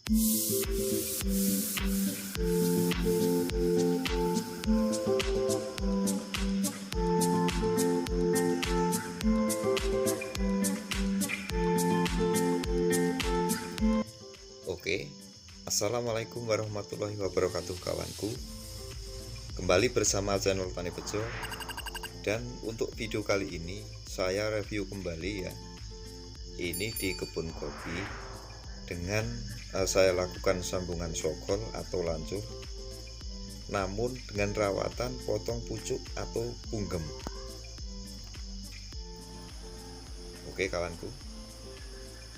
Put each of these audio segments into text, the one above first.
Oke, assalamualaikum warahmatullahi wabarakatuh kawanku. Kembali bersama channel Tani Bejo. Dan untuk video kali ini saya review kembali ya. Ini di kebun kopi dengan saya lakukan sambungan sokol atau lancur, namun dengan rawatan potong pucuk atau punggem. Oke kawanku,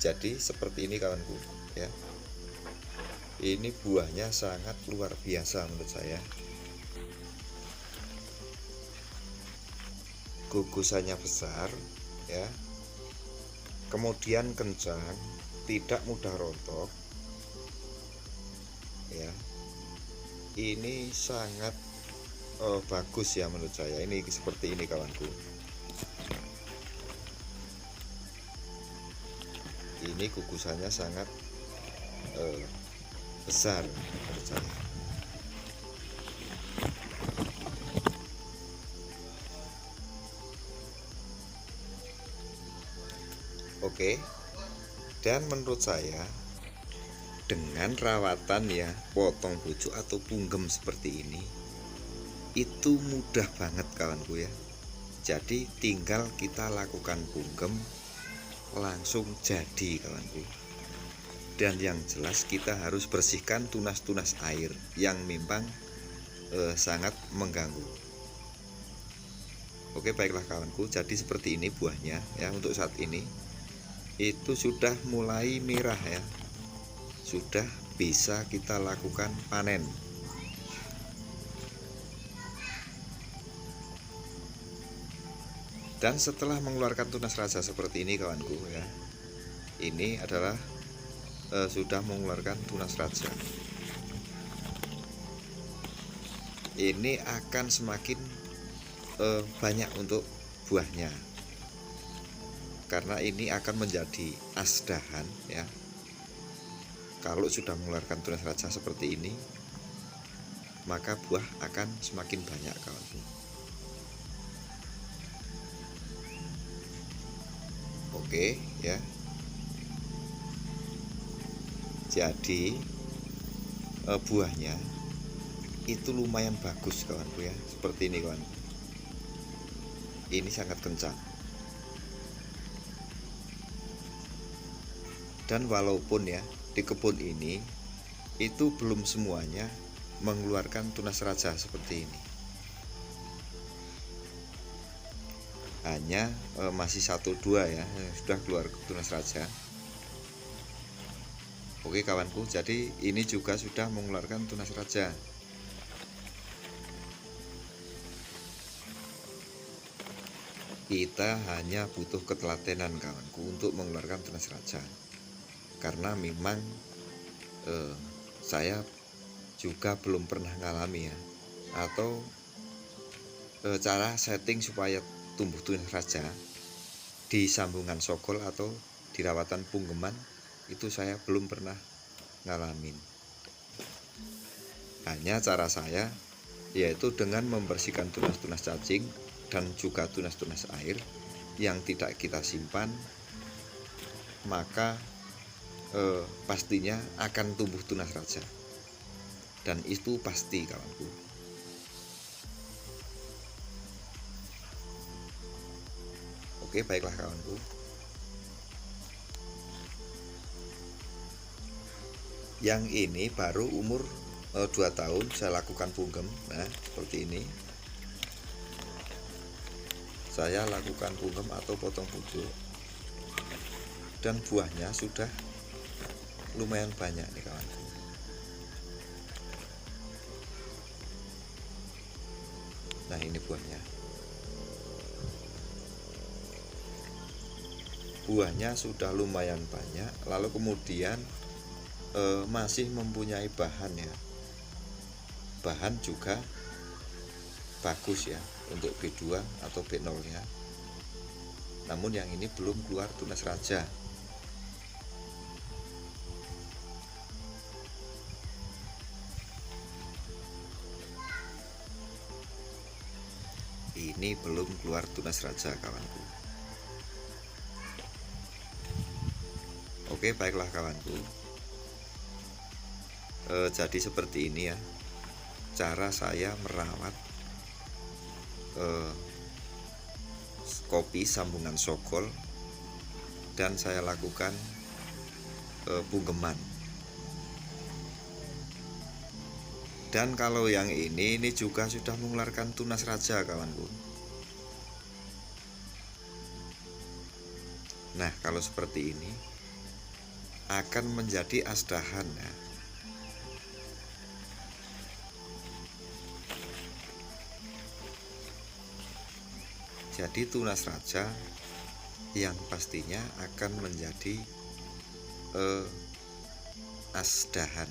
jadi seperti ini kawanku ya. Ini buahnya sangat luar biasa menurut saya. Gugusannya besar ya, kemudian kencang, tidak mudah rontok ya. Ini sangat bagus ya menurut saya. Ini seperti ini kawanku. Ini gugusannya sangat besar menurut saya. Oke, dan menurut saya dengan rawatan ya potong pucuk atau punggem seperti ini itu mudah banget kawanku ya. Jadi tinggal kita lakukan punggem langsung jadi kawanku. Dan yang jelas kita harus bersihkan tunas-tunas air yang memang sangat mengganggu. Oke baiklah kawanku, jadi seperti ini buahnya ya. Untuk saat ini itu sudah mulai merah ya, sudah bisa kita lakukan panen. Dan setelah mengeluarkan tunas raja seperti ini kawanku ya, ini adalah sudah mengeluarkan tunas raja. Ini akan semakin banyak untuk buahnya, karena ini akan menjadi asdahan ya. Kalau sudah mengeluarkan tunas raja seperti ini, maka buah akan semakin banyak kawanku. Oke ya. Jadi buahnya itu lumayan bagus kawanku ya, seperti ini kawan. Ini sangat kencang. Dan walaupun ya di kebun ini itu belum semuanya mengeluarkan tunas raja seperti ini, hanya masih 1-2 ya yang sudah keluar tunas raja. Oke kawanku, jadi ini juga sudah mengeluarkan tunas raja. Kita hanya butuh ketelatenan kawanku untuk mengeluarkan tunas raja, karena memang saya juga belum pernah ngalami ya, atau cara setting supaya tumbuh tunas raja di sambungan sokol atau di rawatan punggeman itu saya belum pernah ngalamin. Hanya cara saya yaitu dengan membersihkan tunas-tunas cacing dan juga tunas-tunas air yang tidak kita simpan, maka pastinya akan tumbuh tunas raja, dan itu pasti kawanku. Oke baiklah kawanku, yang ini baru umur 2 tahun saya lakukan punggem. Nah seperti ini saya lakukan punggem atau potong pucuk, dan buahnya sudah lumayan banyak nih kawanku. Nah ini buahnya. Buahnya sudah lumayan banyak, lalu kemudian masih mempunyai bahan ya. Bahan juga bagus ya untuk B2 atau B0 nya. Namun yang ini belum keluar tunas raja. ini belum keluar tunas raja kawanku. Oke, baiklah kawanku. Jadi seperti ini ya cara saya merawat kopi sambungan sogol, dan saya lakukan punggeman. Dan kalau yang ini juga sudah mengeluarkan tunas raja kawanku. Nah, kalau seperti ini akan menjadi asdahan ya. Jadi tunas raja yang pastinya akan menjadi asdahan.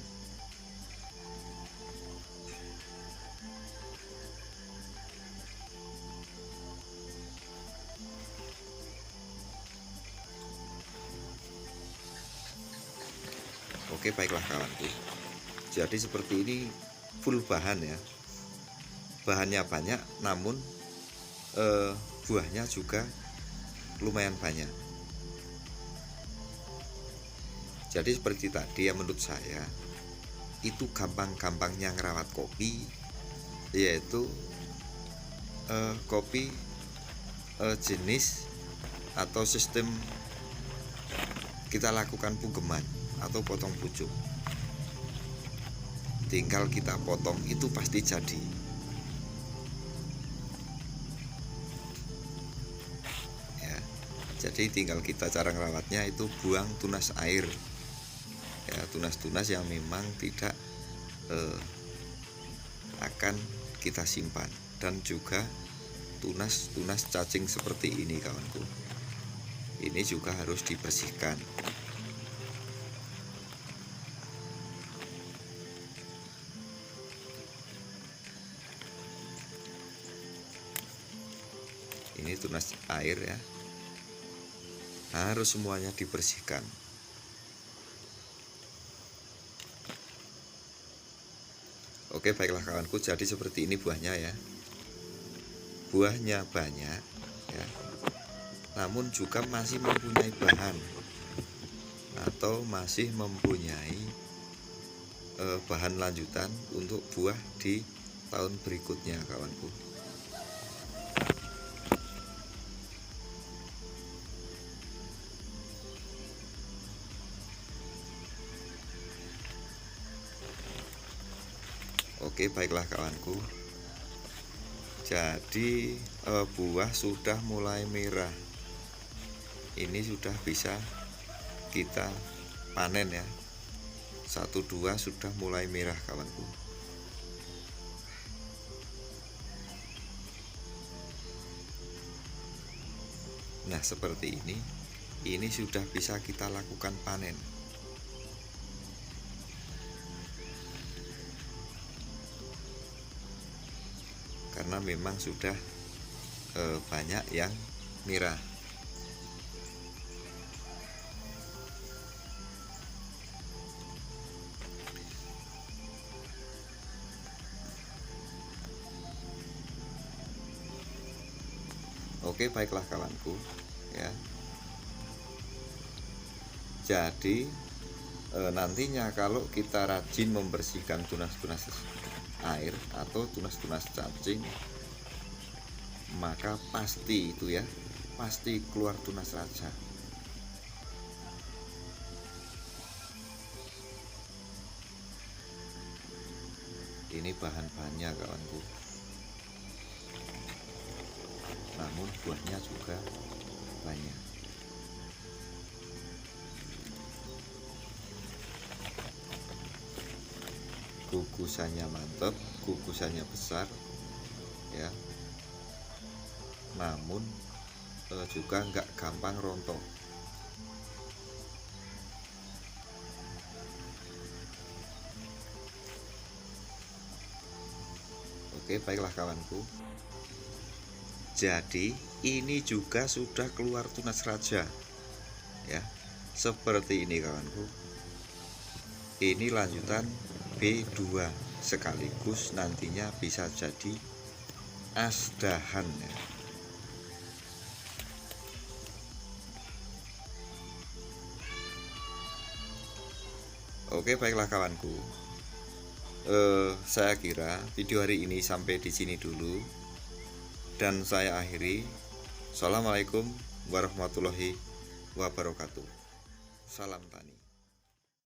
Oke, baiklah kawanku. Jadi seperti ini full bahan ya. Bahannya banyak, namun buahnya juga lumayan banyak. Jadi seperti tadi ya, menurut saya itu gampang-gampangnya ngerawat kopi, yaitu kopi jenis atau sistem kita lakukan punggeman atau potong pucuk. Tinggal kita potong, itu pasti jadi. Ya, jadi tinggal kita cara ngerawatnya itu buang tunas air. Ya, tunas-tunas yang memang tidak akan kita simpan, dan juga tunas-tunas cacing seperti ini kawanku. Ini juga harus dibersihkan. Ini tunas air ya, harus semuanya dibersihkan. Oke, baiklah kawanku, jadi seperti ini buahnya ya. Buahnya banyak ya, namun juga masih mempunyai bahan atau masih mempunyai bahan lanjutan untuk buah di tahun berikutnya kawanku. Oke, baiklah kawanku. Jadi buah sudah mulai merah. Ini sudah bisa kita panen ya. 1-2 sudah mulai merah kawanku. Nah, seperti ini sudah bisa kita lakukan panen. Karena memang sudah banyak yang merah. Oke, baiklah kawanku ya. Jadi nantinya kalau kita rajin membersihkan tunas-tunas air atau tunas-tunas cacing, maka pasti itu ya, pasti keluar tunas raja. Ini bahan-bahannya kawanku, namun buahnya juga banyak. Gugusannya mantap, gugusannya besar ya, namun juga nggak gampang rontok. Oke, baiklah kawanku. Jadi ini juga sudah keluar tunas raja ya, seperti ini kawanku. Ini lanjutan B2, sekaligus nantinya bisa jadi asdahan ya. Oke, baiklah kawanku. Saya kira video hari ini sampai di sini dulu dan saya akhiri. Assalamualaikum warahmatullahi wabarakatuh. Salam tani.